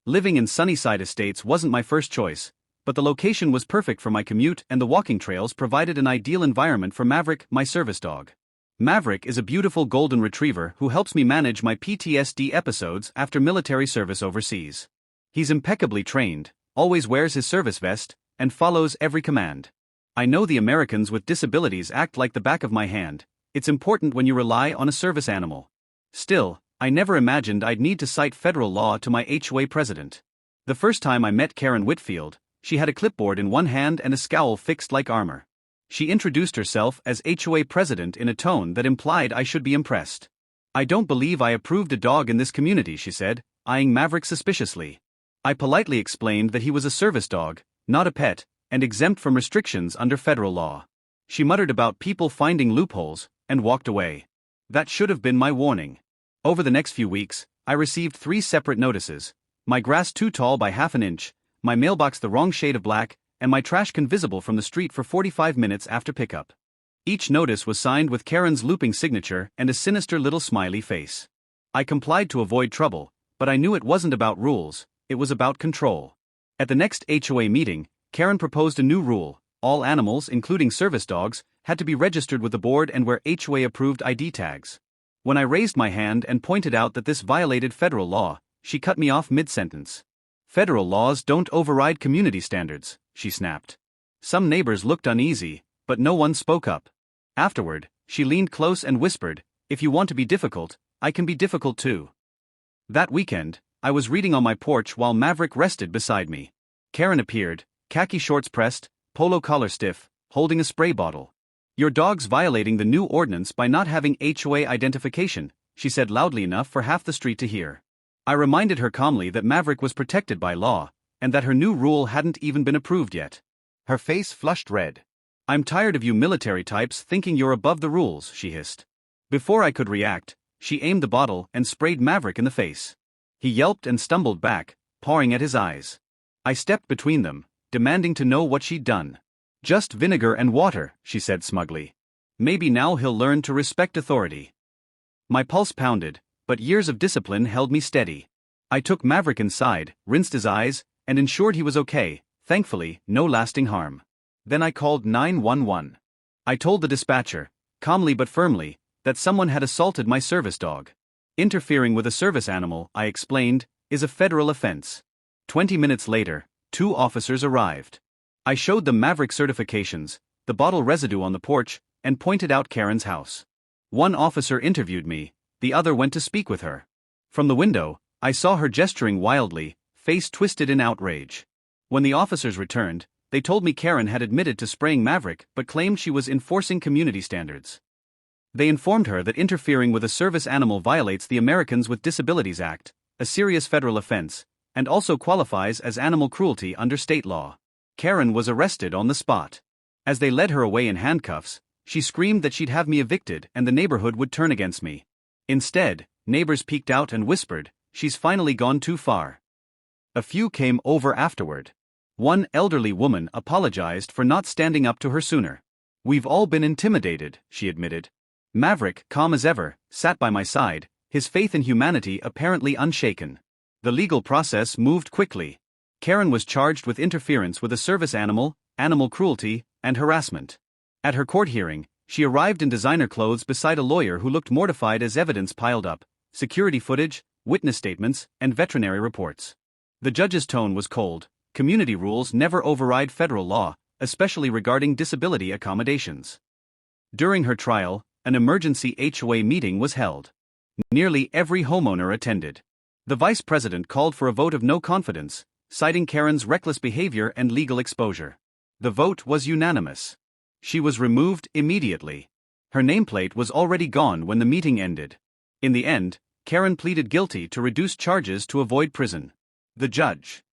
Living in Sunnyside Estates wasn't my first choice, but the location was perfect for my commute and the walking trails provided an ideal environment for Maverick, my service dog. Maverick is a beautiful golden retriever who helps me manage my PTSD episodes after military service overseas. He's impeccably trained, always wears his service vest, and follows every command. I know the Americans with Disabilities Act like the back of my hand. It's important when you rely on a service animal. Still, I never imagined I'd need to cite federal law to my HOA president. The first time I met Karen Whitfield, she had a clipboard in one hand and a scowl fixed like armor. She introduced herself as HOA president in a tone that implied I should be impressed. "I don't believe I approved a dog in this community," she said, eyeing Maverick suspiciously. I politely explained that he was a service dog, not a pet, and exempt from restrictions under federal law. She muttered about people finding loopholes, and walked away. That should have been my warning. Over the next few weeks, I received 3 separate notices: my grass too tall by half an inch, my mailbox the wrong shade of black, and my trash can visible from the street for 45 minutes after pickup. Each notice was signed with Karen's looping signature and a sinister little smiley face. I complied to avoid trouble, but I knew it wasn't about rules, it was about control. At the next HOA meeting, Karen proposed a new rule: all animals, including service dogs, had to be registered with the board and wear HOA-approved ID tags. When I raised my hand and pointed out that this violated federal law, she cut me off mid-sentence. "Federal laws don't override community standards," she snapped. Some neighbors looked uneasy, but no one spoke up. Afterward, she leaned close and whispered, "If you want to be difficult, I can be difficult too." That weekend, I was reading on my porch while Maverick rested beside me. Karen appeared, khaki shorts pressed, polo collar stiff, holding a spray bottle. "Your dog's violating the new ordinance by not having HOA identification," she said loudly enough for half the street to hear. I reminded her calmly that Maverick was protected by law, and that her new rule hadn't even been approved yet. Her face flushed red. "I'm tired of you military types thinking you're above the rules," she hissed. Before I could react, she aimed the bottle and sprayed Maverick in the face. He yelped and stumbled back, pawing at his eyes. I stepped between them, demanding to know what she'd done. "Just vinegar and water," she said smugly. "Maybe now he'll learn to respect authority." My pulse pounded, but years of discipline held me steady. I took Maverick inside, rinsed his eyes, and ensured he was okay, thankfully, no lasting harm. Then I called 911. I told the dispatcher, calmly but firmly, that someone had assaulted my service dog. Interfering with a service animal, I explained, is a federal offense. 20 minutes later, 2 officers arrived. I showed them Maverick certifications, the bottle residue on the porch, and pointed out Karen's house. One officer interviewed me, the other went to speak with her. From the window, I saw her gesturing wildly, face twisted in outrage. When the officers returned, they told me Karen had admitted to spraying Maverick but claimed she was enforcing community standards. They informed her that interfering with a service animal violates the Americans with Disabilities Act, a serious federal offense, and also qualifies as animal cruelty under state law. Karen was arrested on the spot. As they led her away in handcuffs, she screamed that she'd have me evicted and the neighborhood would turn against me. Instead, neighbors peeked out and whispered, "She's finally gone too far." A few came over afterward. One elderly woman apologized for not standing up to her sooner. "We've all been intimidated," she admitted. Maverick, calm as ever, sat by my side, his faith in humanity apparently unshaken. The legal process moved quickly. Karen was charged with interference with a service animal, animal cruelty, and harassment. At her court hearing, she arrived in designer clothes beside a lawyer who looked mortified as evidence piled up: security footage, witness statements, and veterinary reports. The judge's tone was cold. Community rules never override federal law, especially regarding disability accommodations. During her trial, an emergency HOA meeting was held. Nearly every homeowner attended. The vice president called for a vote of no confidence, citing Karen's reckless behavior and legal exposure. The vote was unanimous. She was removed immediately. Her nameplate was already gone when the meeting ended. In the end, Karen pleaded guilty to reduce charges to avoid prison. The judge,